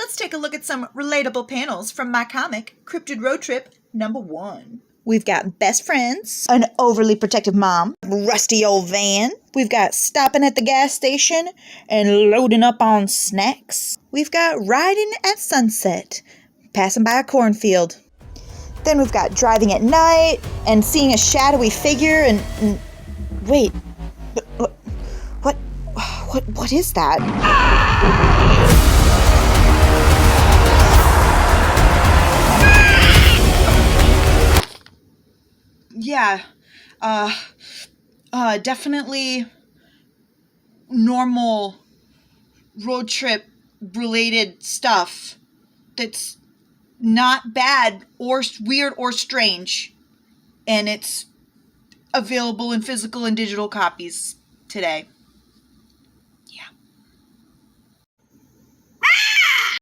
let's take a look at some relatable panels from my comic, Cryptid Road Trip #1. We've got best friends, an overly protective mom, rusty old van. We've got stopping at the gas station and loading up on snacks. We've got riding at sunset, passing by a cornfield. Then we've got driving at night and seeing a shadowy figure and wait, what is that? Yeah, definitely normal road trip related stuff that's not bad or weird or strange, and it's available in physical and digital copies today.